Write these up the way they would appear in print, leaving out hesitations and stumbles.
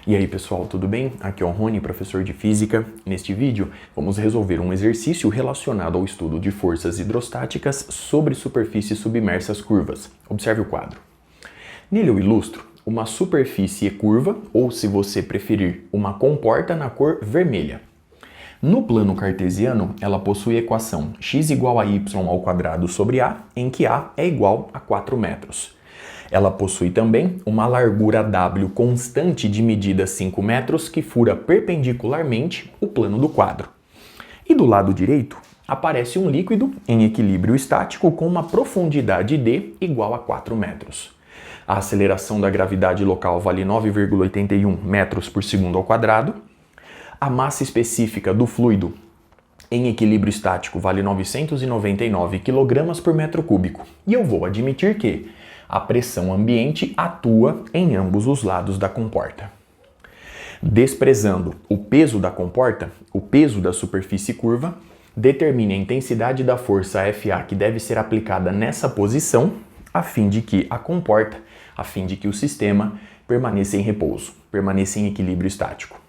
E aí pessoal, tudo bem? Aqui é o Rony, professor de Física. Neste vídeo, vamos resolver um exercício relacionado ao estudo de forças hidrostáticas sobre superfícies submersas curvas. Observe o quadro. Nele eu ilustro uma superfície curva, ou se você preferir, uma comporta na cor vermelha. No plano cartesiano, ela possui a equação x igual a y ao quadrado sobre a, em que a é igual a 4 metros. Ela possui também uma largura W constante de medida 5 metros que fura perpendicularmente o plano do quadro. E do lado direito, aparece um líquido em equilíbrio estático com uma profundidade d igual a 4 metros. A aceleração da gravidade local vale 9,81 metros por segundo ao quadrado. A massa específica do fluido em equilíbrio estático vale 999 kg por metro cúbico. E eu vou admitir que a pressão ambiente atua em ambos os lados da comporta. Desprezando o peso da comporta, o peso da superfície curva, determine a intensidade da força FA que deve ser aplicada nessa posição, a fim de que o sistema permaneça em repouso, permaneça em equilíbrio estático.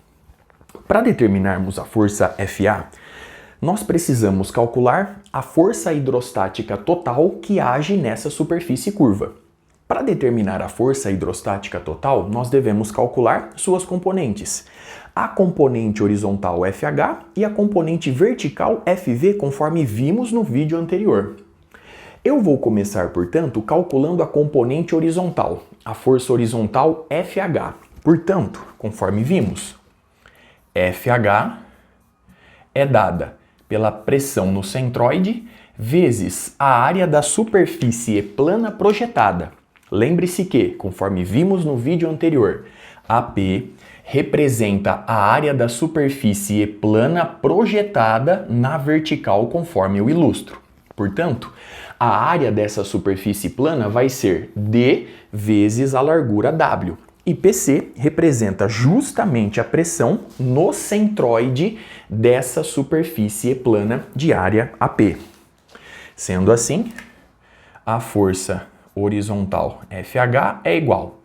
Para determinarmos a força FA, nós precisamos calcular a força hidrostática total que age nessa superfície curva. Para determinar a força hidrostática total, nós devemos calcular suas componentes. A componente horizontal FH e a componente vertical FV, conforme vimos no vídeo anterior. Eu vou começar, portanto, calculando a componente horizontal, a força horizontal FH. Portanto, conforme vimos, FH é dada pela pressão no centroide vezes a área da superfície plana projetada. Lembre-se que, conforme vimos no vídeo anterior, AP representa a área da superfície plana projetada na vertical, conforme eu ilustro. Portanto, a área dessa superfície plana vai ser D vezes a largura W. E PC representa justamente a pressão no centroide dessa superfície plana de área AP. Sendo assim, a força horizontal FH é igual.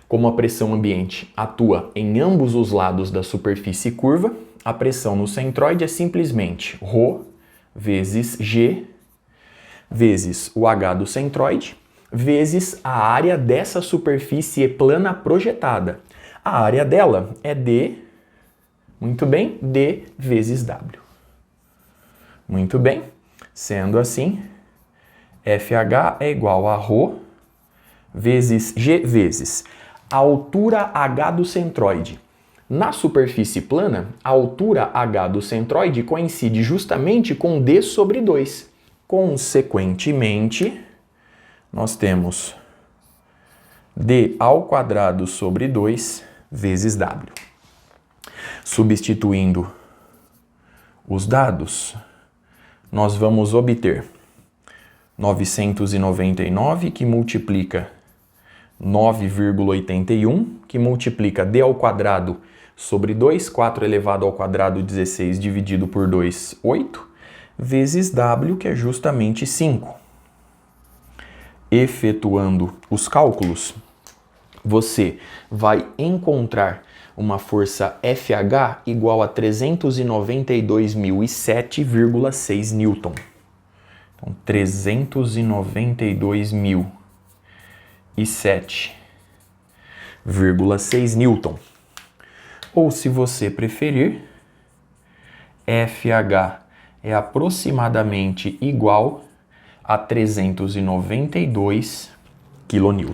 Como a pressão ambiente atua em ambos os lados da superfície curva, a pressão no centroide é simplesmente ρ vezes G vezes o H do centroide vezes a área dessa superfície plana projetada. A área dela é D, muito bem, D vezes W. Muito bem, sendo assim, FH é igual a ρ vezes G vezes a altura H do centroide. Na superfície plana, a altura H do centroide coincide justamente com D sobre 2. Consequentemente, nós temos D ao quadrado sobre 2 vezes W. Substituindo os dados, nós vamos obter 999 que multiplica 9,81, que multiplica D ao quadrado sobre 2, 4 elevado ao quadrado 16 dividido por 2, 8, vezes W, que é justamente 5. Efetuando os cálculos, você vai encontrar uma força FH igual a 392.007,6 Newton. Então, 392.007,6 Newton. Ou, se você preferir, FH é aproximadamente igual a 392 kN.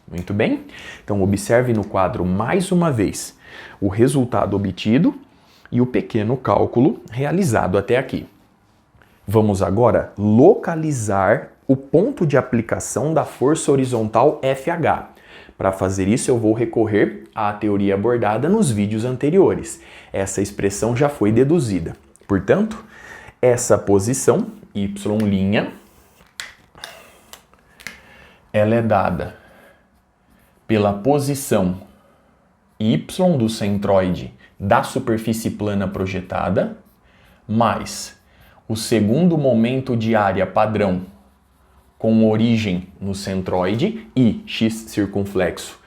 Muito bem? Então, observe no quadro mais uma vez o resultado obtido e o pequeno cálculo realizado até aqui. Vamos agora localizar o ponto de aplicação da força horizontal FH. Para fazer isso, eu vou recorrer à teoria abordada nos vídeos anteriores. Essa expressão já foi deduzida. Portanto, essa posição, Y', ela é dada pela posição Y do centroide da superfície plana projetada, mais o segundo momento de área padrão com origem no centroide e x circunflexo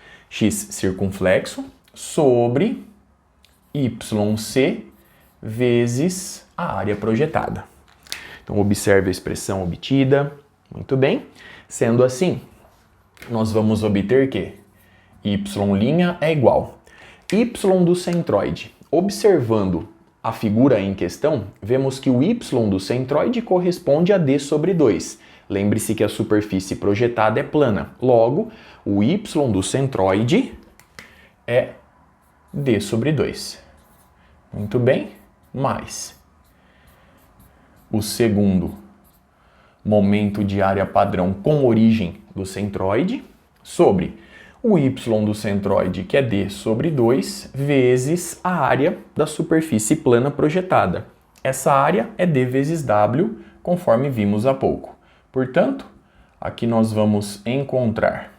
sobre YC vezes a área projetada. Então, observe a expressão obtida. Muito bem. Sendo assim, nós vamos obter que y' é igual y do centroide. Observando a figura em questão, vemos que o y do centroide corresponde a d sobre 2. Lembre-se que a superfície projetada é plana. Logo, o y do centroide é d sobre 2. Muito bem. Mais o segundo momento de área padrão com origem do centroide sobre o y do centroide, que é d sobre 2, vezes a área da superfície plana projetada. Essa área é d vezes w, conforme vimos há pouco. Portanto, aqui nós vamos encontrar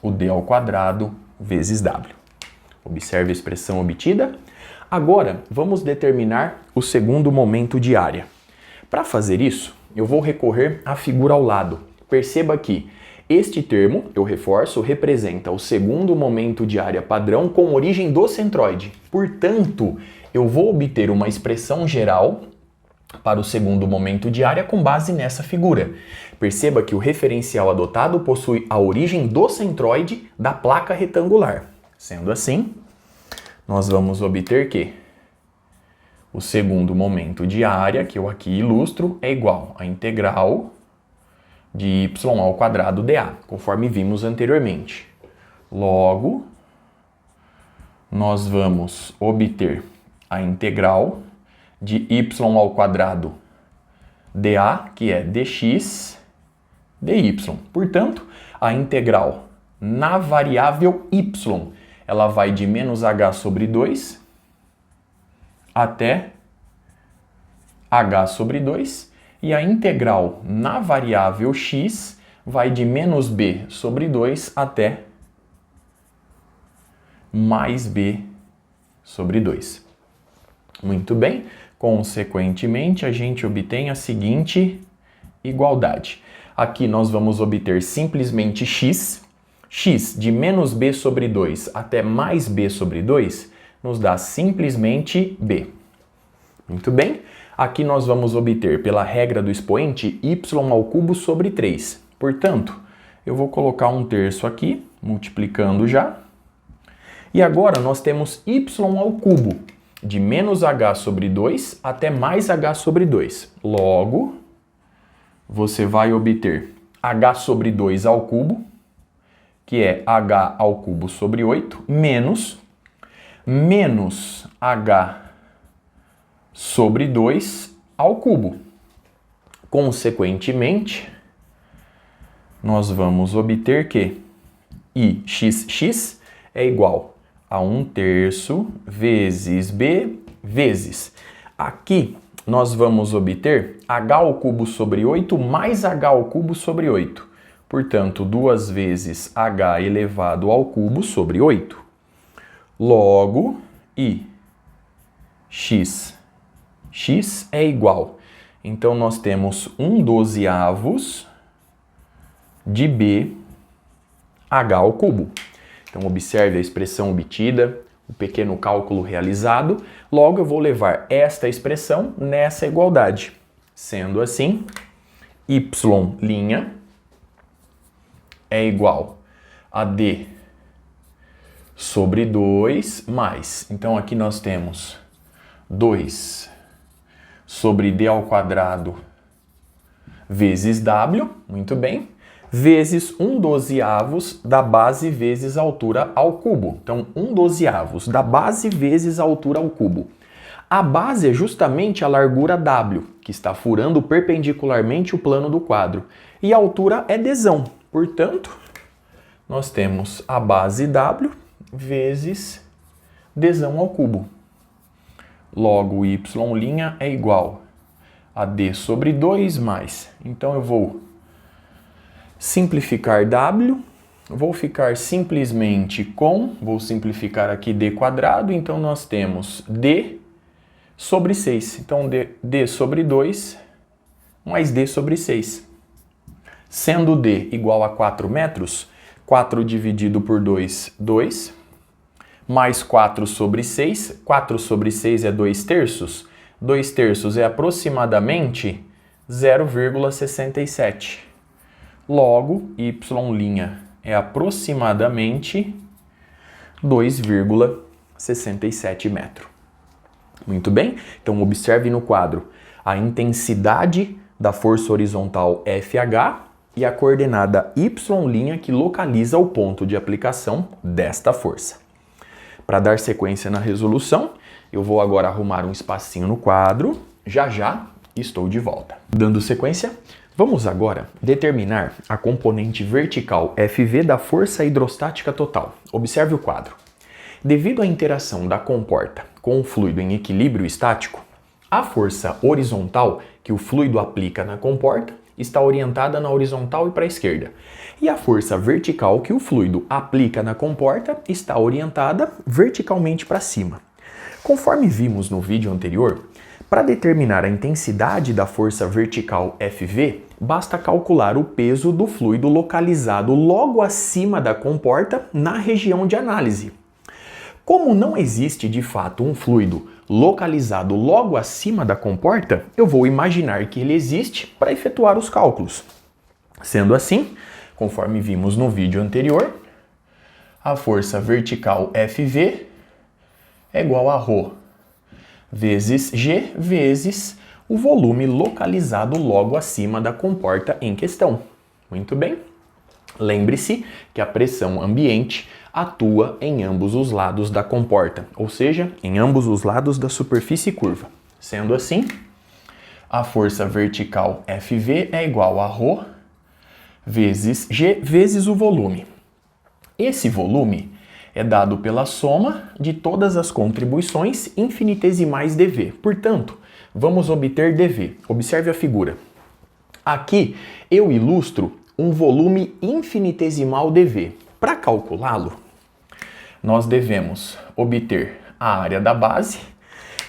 o d ao quadrado vezes w. Observe a expressão obtida. Agora, vamos determinar o segundo momento de área. Para fazer isso, eu vou recorrer à figura ao lado. Perceba que este termo, eu reforço, representa o segundo momento de área padrão com origem do centroide. Portanto, eu vou obter uma expressão geral para o segundo momento de área com base nessa figura. Perceba que o referencial adotado possui a origem do centroide da placa retangular. Sendo assim, nós vamos obter que o segundo momento de área, que eu aqui ilustro, é igual à integral de y ao quadrado dA, conforme vimos anteriormente. Logo, nós vamos obter a integral de y ao quadrado dA, que é dx dy. Portanto, a integral na variável y, ela vai de menos h sobre 2 até h sobre 2, e a integral na variável x vai de menos b sobre 2 até mais b sobre 2. Muito bem. Consequentemente, a gente obtém a seguinte igualdade. Aqui nós vamos obter simplesmente x. X de menos b sobre 2 até mais b sobre 2 nos dá simplesmente b. Muito bem. Aqui nós vamos obter, pela regra do expoente, y ao cubo sobre 3. Portanto, eu vou colocar 1/3 aqui, multiplicando já. E agora nós temos y ao cubo, de menos h sobre 2 até mais h sobre 2. Logo, você vai obter h sobre 2 ao cubo, que é h ao cubo sobre 8, menos h sobre 2 ao cubo. Consequentemente, nós vamos obter que ix é igual a 1/3 vezes b vezes. Aqui nós vamos obter h ao cubo sobre 8 mais h ao cubo sobre 8. Portanto, 2 vezes h elevado ao cubo sobre 8. Logo, x é igual. Então, nós temos 1/12 de b h ao cubo. Então, observe a expressão obtida, o pequeno cálculo realizado. Logo, eu vou levar esta expressão nessa igualdade. Sendo assim, y' é igual a d sobre 2 mais. Então, aqui nós temos 2 sobre d ao quadrado vezes w, muito bem, vezes 1/12 da base vezes a altura ao cubo. Então, 1/12 da base vezes a altura ao cubo. A base é justamente a largura w, que está furando perpendicularmente o plano do quadro. E a altura é dzão. Portanto, nós temos a base w vezes dzão ao cubo. Logo, y' é igual a d sobre 2 mais. Então, eu vou simplificar w, vou ficar simplesmente vou simplificar aqui d quadrado, então nós temos d sobre 6. Então, d sobre 2 mais d sobre 6. Sendo d igual a 4 metros, 4 dividido por 2, 2, mais 4 sobre 6. 4 sobre 6 é 2/3. 2/3 é aproximadamente 0,67. Logo, y' é aproximadamente 2,67 metros. Muito bem? Então, observe no quadro a intensidade da força horizontal FH e a coordenada y' que localiza o ponto de aplicação desta força. Para dar sequência na resolução, eu vou agora arrumar um espacinho no quadro. Já já estou de volta. Dando sequência, vamos agora determinar a componente vertical FV da força hidrostática total. Observe o quadro. Devido à interação da comporta com o fluido em equilíbrio estático, a força horizontal que o fluido aplica na comporta está orientada na horizontal e para a esquerda. E a força vertical que o fluido aplica na comporta está orientada verticalmente para cima. Conforme vimos no vídeo anterior, para determinar a intensidade da força vertical FV, basta calcular o peso do fluido localizado logo acima da comporta na região de análise. Como não existe de fato um fluido localizado logo acima da comporta, eu vou imaginar que ele existe para efetuar os cálculos. Sendo assim, conforme vimos no vídeo anterior, a força vertical FV é igual a ρ vezes G vezes o volume localizado logo acima da comporta em questão. Muito bem? Lembre-se que a pressão ambiente atua em ambos os lados da comporta, ou seja, em ambos os lados da superfície curva. Sendo assim, a força vertical FV é igual a ρ vezes G vezes o volume. Esse volume é dado pela soma de todas as contribuições infinitesimais dV. Portanto, vamos obter dV. Observe a figura. Aqui eu ilustro um volume infinitesimal dV. Para calculá-lo, nós devemos obter a área da base.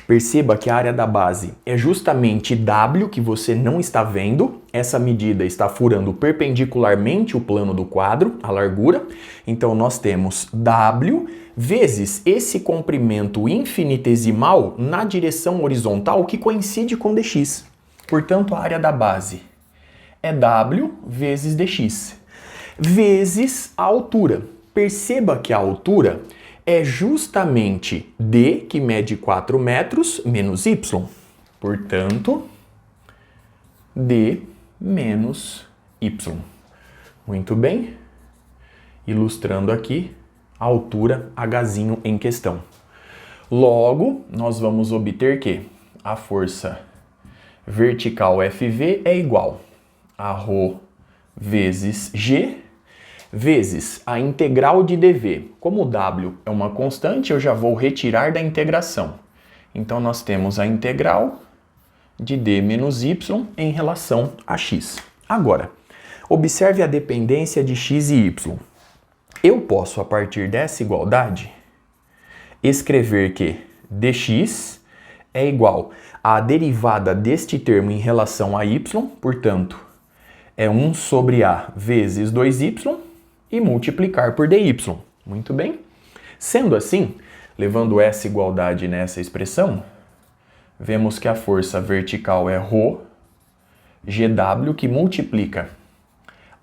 Perceba que a área da base é justamente W, que você não está vendo. Essa medida está furando perpendicularmente o plano do quadro, a largura. Então, nós temos W vezes esse comprimento infinitesimal na direção horizontal que coincide com dx. Portanto, a área da base é W vezes dx, vezes a altura. Perceba que a altura é justamente D, que mede 4 metros, menos Y. Portanto, D menos Y. Muito bem? Ilustrando aqui a altura Hzinho em questão. Logo, nós vamos obter que a força vertical FV é igual a ρ vezes G vezes a integral de dV. Como o W é uma constante, eu já vou retirar da integração. Então, nós temos a integral de D menos Y em relação a x. Agora, observe a dependência de x e y. Eu posso, a partir dessa igualdade, escrever que dx é igual à derivada deste termo em relação a y, portanto, é 1 sobre a vezes 2y, e multiplicar por dy. Muito bem? Sendo assim, levando essa igualdade nessa expressão, vemos que a força vertical é ρ GW, que multiplica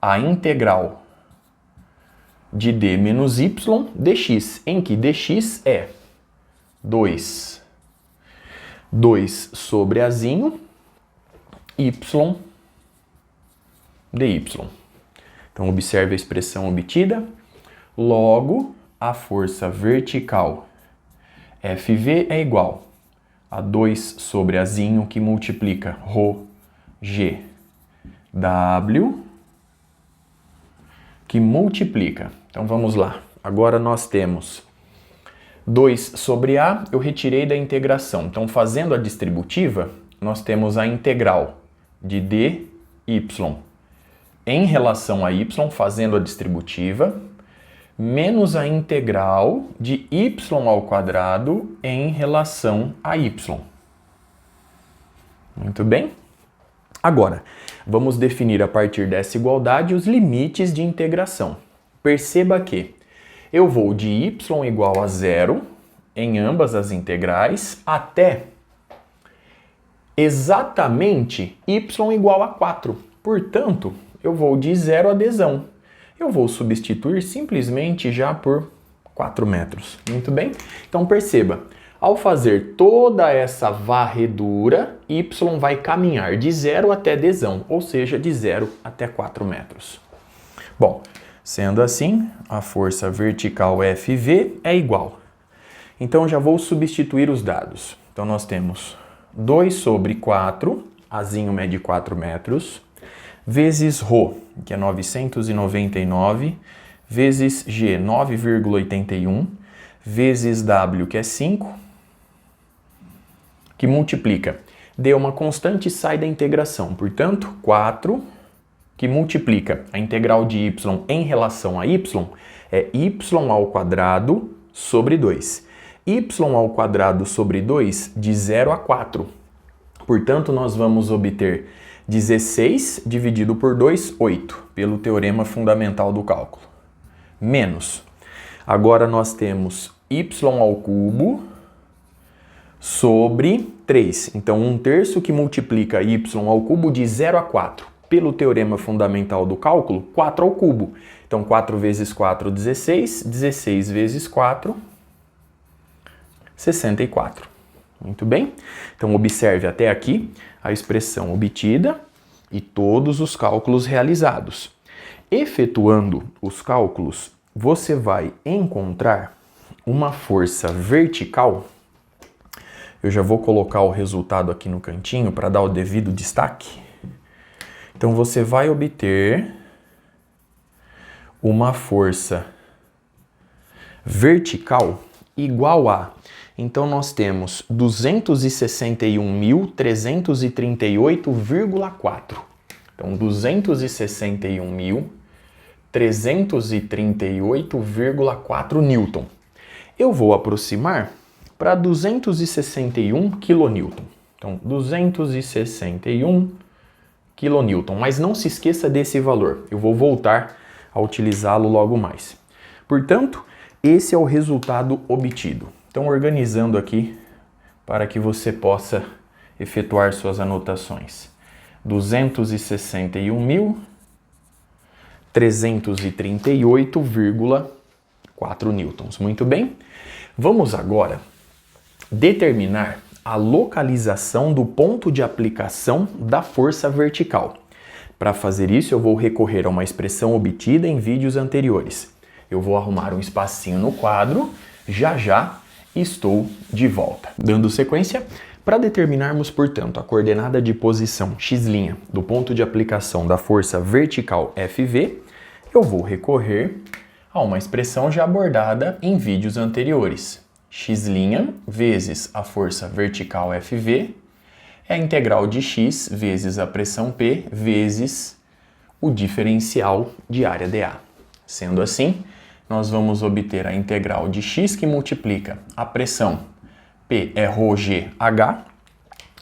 a integral de d menos y dx, em que dx é 2 sobre azinho y dy. Então, observe a expressão obtida. Logo, a força vertical FV é igual a 2 sobre azinho, que multiplica ρ GW, que multiplica. Então, vamos lá. Agora, nós temos 2 sobre A, eu retirei da integração. Então, fazendo a distributiva, nós temos a integral de dy em relação a y, fazendo a distributiva, menos a integral de y ao quadrado em relação a y. Muito bem? Agora, vamos definir a partir dessa igualdade os limites de integração. Perceba que Eu vou de y igual a 0 em ambas as integrais até exatamente y igual a 4. Portanto, eu vou de 0 a dzão. Eu vou substituir simplesmente já por 4 metros. Muito bem? Então perceba, ao fazer toda essa varredura, y vai caminhar de 0 até dzão, ou seja, de 0 até 4 metros. Bom, sendo assim, a força vertical FV é igual. Então já vou substituir os dados. Então nós temos 2 sobre 4, Azinho mede 4 metros, vezes Rho, que é 999, vezes G, 9,81, vezes W, que é 5, que multiplica. D é uma constante e sai da integração. Portanto, 4, que multiplica a integral de y em relação a y, é y ao quadrado sobre 2. Y ao quadrado sobre 2 de 0 a 4. Portanto, nós vamos obter 16 dividido por 2, 8, pelo teorema fundamental do cálculo. Menos. Agora nós temos y ao cubo sobre 3. Então, 1/3 que multiplica y ao cubo de 0 a 4. Pelo teorema fundamental do cálculo, 4 ao cubo. Então, 4 vezes 4, 16. 16 vezes 4, 64. Muito bem? Então, observe até aqui a expressão obtida e todos os cálculos realizados. Efetuando os cálculos, você vai encontrar uma força vertical. Eu já vou colocar o resultado aqui no cantinho para dar o devido destaque. Então, você vai obter uma força vertical igual a... Então, nós temos 261.338,4. Então, 261.338,4 newton. Eu vou aproximar para 261 kilonewton. Então, 261 kilonewton. Mas não se esqueça desse valor. Eu vou voltar a utilizá-lo logo mais. Portanto, esse é o resultado obtido. Então, organizando aqui para que você possa efetuar suas anotações. 261.338,4 newtons. Muito bem. Vamos agora determinar a localização do ponto de aplicação da força vertical. Para fazer isso, eu vou recorrer a uma expressão obtida em vídeos anteriores. Eu vou arrumar um espacinho no quadro, já estou de volta. Dando sequência, para determinarmos, portanto, a coordenada de posição x' do ponto de aplicação da força vertical FV, eu vou recorrer a uma expressão já abordada em vídeos anteriores. X' vezes a força vertical FV é a integral de x vezes a pressão P vezes o diferencial de área dA. Sendo assim, nós vamos obter a integral de x que multiplica a pressão P é ρgH.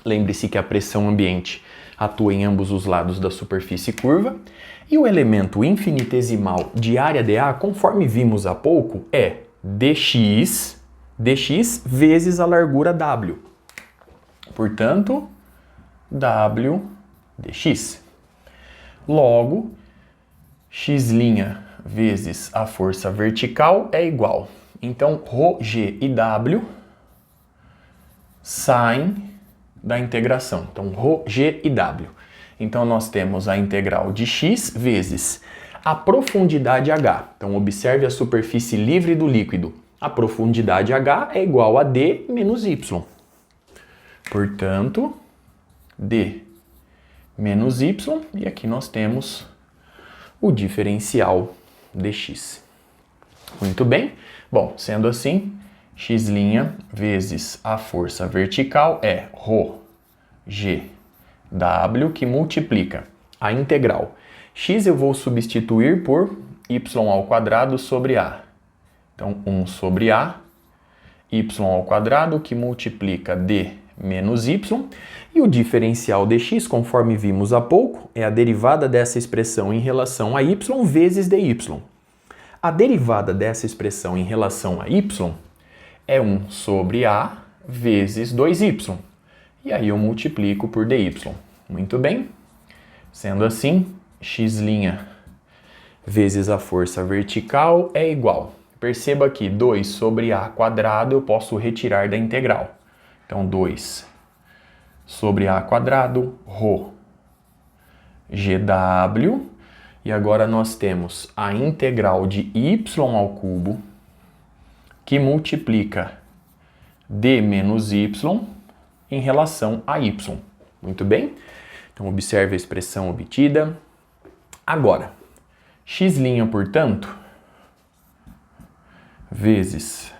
Lembre-se que a pressão ambiente atua em ambos os lados da superfície curva. E o elemento infinitesimal de área dA, conforme vimos há pouco, é dx vezes a largura W. Portanto, W dx. Logo, x' vezes a força vertical é igual. Então, ρg e W saem da integração. Então, ρg e W. Então, nós temos a integral de x vezes a profundidade h. Então, observe a superfície livre do líquido. A profundidade h é igual a d menos y. Portanto, d menos y, e aqui nós temos o diferencial dx. Muito bem. Bom, sendo assim, x' vezes a força vertical é ρgW, que multiplica a integral. X eu vou substituir por y ao quadrado sobre a. Então, 1 sobre a, y ao quadrado, que multiplica d menos y. E o diferencial dx, conforme vimos há pouco, é a derivada dessa expressão em relação a y vezes dy. A derivada dessa expressão em relação a y é 1 sobre a vezes 2y. E aí eu multiplico por dy. Muito bem. Sendo assim, x' vezes a força vertical é igual. Perceba que 2 sobre a quadrado eu posso retirar da integral. Então, 2 sobre a quadrado, ρ, GW. E agora nós temos a integral de y ao cubo, que multiplica d menos y em relação a y. Muito bem? Então, observe a expressão obtida. Agora, x', portanto, vezes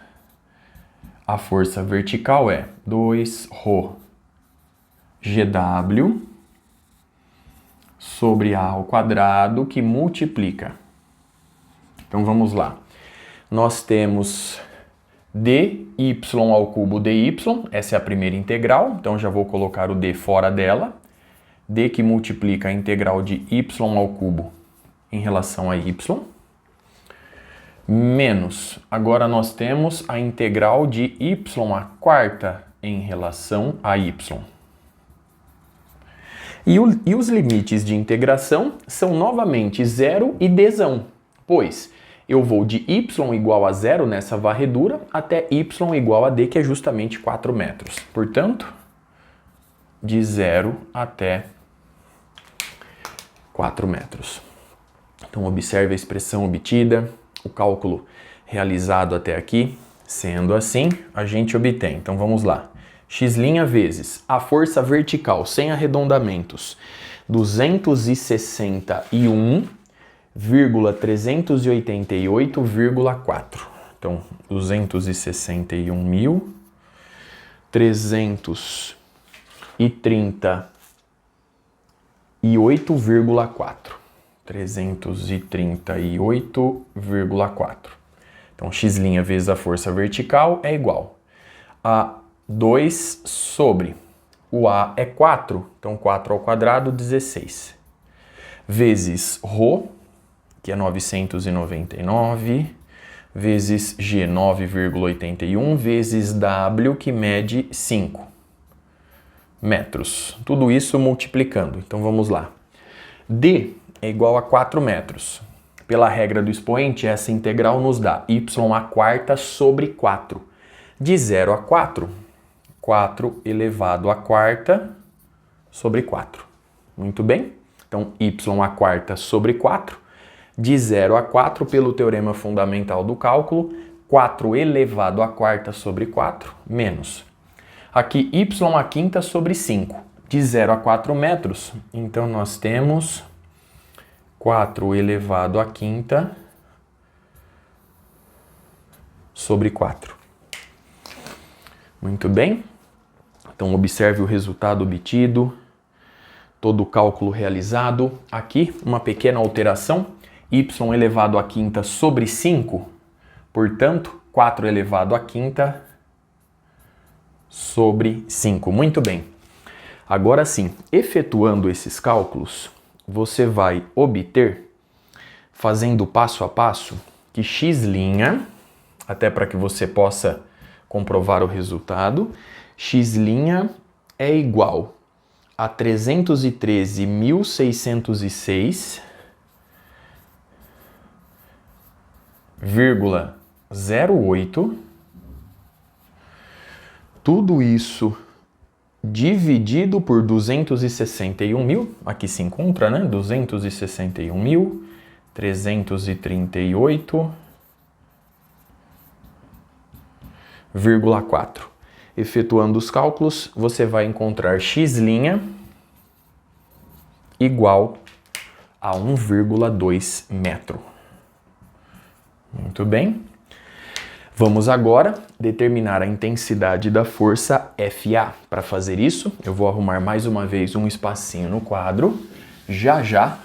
a força vertical é 2ρ GW sobre a ao quadrado, que multiplica. Então vamos lá. Nós temos dy ao cubo dy, essa é a primeira integral, então já vou colocar o d fora dela. D que multiplica a integral de y ao cubo em relação a y. Menos, agora nós temos a integral de y à quarta em relação a y. E os limites de integração são novamente 0 e dzão, pois eu vou de y igual a 0 nessa varredura até y igual a d, que é justamente 4 metros. Portanto, de 0 até 4 metros. Então, observe a expressão obtida, o cálculo realizado até aqui. Sendo assim, a gente obtém. Então, vamos lá. X' vezes a força vertical sem arredondamentos, 261.388,4. Então, 261.338,4. 338,4. Então, x' vezes a força vertical é igual a 2 sobre o A é 4, então 4 ao quadrado, 16, vezes ρ, que é 999, vezes G, 9,81, vezes W, que mede 5 metros. Tudo isso multiplicando. Então vamos lá. D é igual a 4 metros. Pela regra do expoente, essa integral nos dá y à quarta sobre 4. De 0 a 4, 4 elevado à quarta sobre 4. Muito bem? Então, y à quarta sobre 4. De 0 a 4, pelo teorema fundamental do cálculo, 4 elevado à quarta sobre 4, menos. Aqui, y à quinta sobre 5. De 0 a 4 metros, então nós temos 4 elevado à quinta sobre 4. Muito bem? Então, observe o resultado obtido, todo o cálculo realizado. Aqui, uma pequena alteração, y elevado à quinta sobre 5, portanto, 4 elevado à quinta sobre 5. Muito bem. Agora sim, efetuando esses cálculos, você vai obter, fazendo passo a passo, que x', até para que você possa comprovar o resultado, x' é igual a 313.606,08. Tudo isso dividido por 261.000, aqui se encontra, né? 261.338,4. Efetuando os cálculos, você vai encontrar x' igual a 1,2 metro. Muito bem. Vamos agora determinar a intensidade da força FA. Para fazer isso, eu vou arrumar mais uma vez um espacinho no quadro. Já já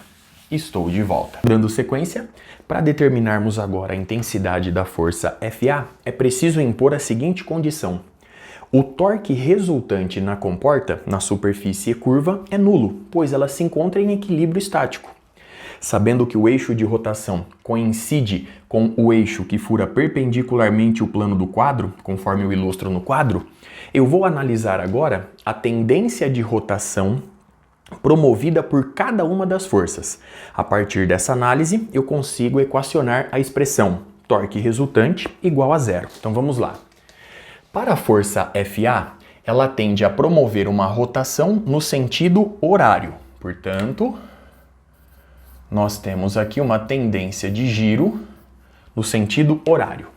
estou de volta. Dando sequência, para determinarmos agora a intensidade da força FA, é preciso impor a seguinte condição. O torque resultante na comporta, na superfície curva, é nulo, pois ela se encontra em equilíbrio estático. Sabendo que o eixo de rotação coincide com o eixo que fura perpendicularmente o plano do quadro, conforme eu ilustro no quadro, eu vou analisar agora a tendência de rotação promovida por cada uma das forças. A partir dessa análise, eu consigo equacionar a expressão torque resultante igual a zero. Então vamos lá. Para a força FA, ela tende a promover uma rotação no sentido horário. Portanto, nós temos aqui uma tendência de giro no sentido horário.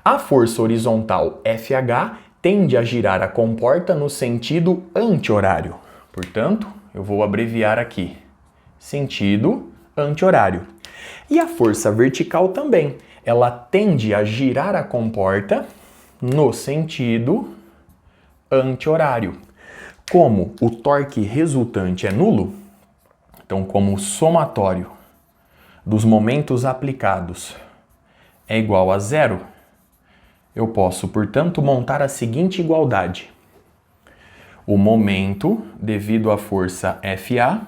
A força horizontal FH tende a girar a comporta no sentido anti-horário. Portanto, eu vou abreviar aqui, sentido anti-horário. E a força vertical também, ela tende a girar a comporta no sentido anti-horário. Como o torque resultante é nulo, então como o somatório dos momentos aplicados é igual a zero, eu posso, portanto, montar a seguinte igualdade. O momento devido à força FA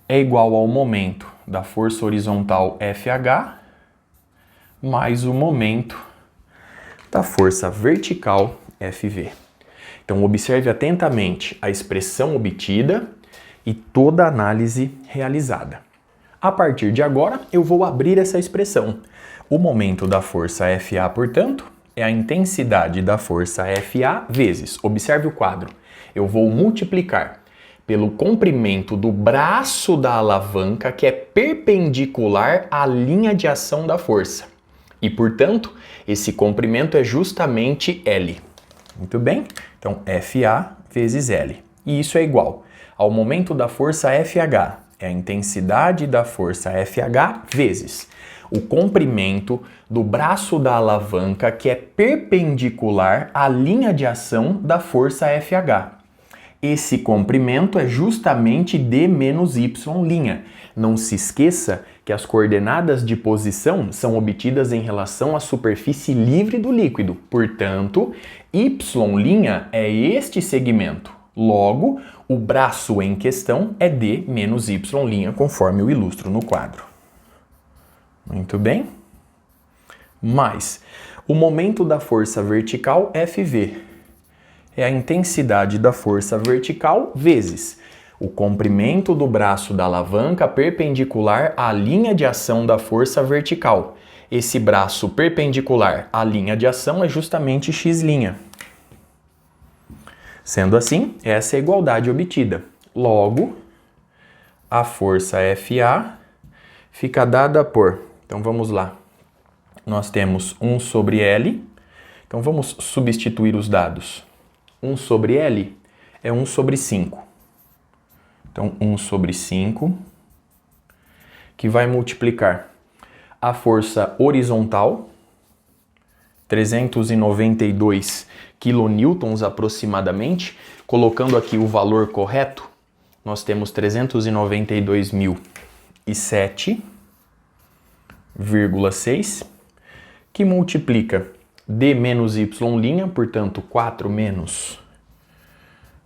é igual ao momento da força horizontal FH mais o momento da força vertical FV. Então, observe atentamente a expressão obtida e toda a análise realizada. A partir de agora, eu vou abrir essa expressão. O momento da força FA, portanto, é a intensidade da força FA vezes, observe o quadro, eu vou multiplicar pelo comprimento do braço da alavanca que é perpendicular à linha de ação da força. E, portanto, esse comprimento é justamente L. Muito bem? Então, FA vezes L. E isso é igual ao momento da força FH, é a intensidade da força FH vezes o comprimento do braço da alavanca que é perpendicular à linha de ação da força FH. Esse comprimento é justamente D menos Y'. Não se esqueça que as coordenadas de posição são obtidas em relação à superfície livre do líquido. Portanto, Y' é este segmento. Logo, o braço em questão é D menos Y', conforme eu ilustro no quadro. Muito bem? Mais o momento da força vertical FV é a intensidade da força vertical vezes o comprimento do braço da alavanca perpendicular à linha de ação da força vertical. Esse braço perpendicular à linha de ação é justamente X'. Sendo assim, essa é a igualdade obtida. Logo, a força FA fica dada por... Então vamos lá. Nós temos 1 sobre L. Então vamos substituir os dados. 1 sobre L é 1 sobre 5. Então 1 sobre 5, que vai multiplicar a força horizontal, 392 kN aproximadamente. Colocando aqui o valor correto, nós temos 392.007,6, que multiplica D menos Y', portanto 4 menos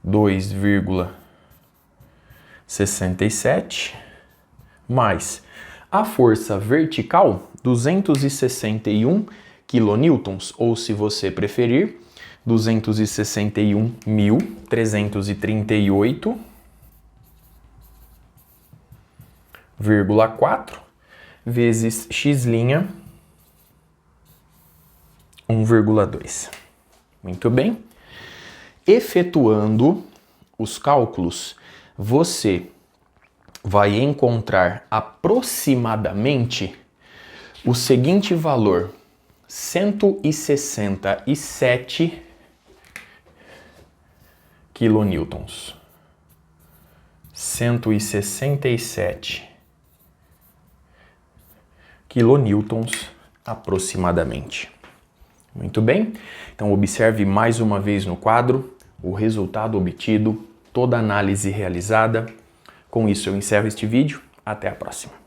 2,67, mais a força vertical, 261 kN, ou se você preferir, 261.338,4 vezes X', 1,2. Muito bem. Efetuando os cálculos, você vai encontrar aproximadamente o seguinte valor: 167 kN. 167 kN aproximadamente. Muito bem? Então observe mais uma vez no quadro o resultado obtido, toda a análise realizada. Com isso eu encerro este vídeo. Até a próxima.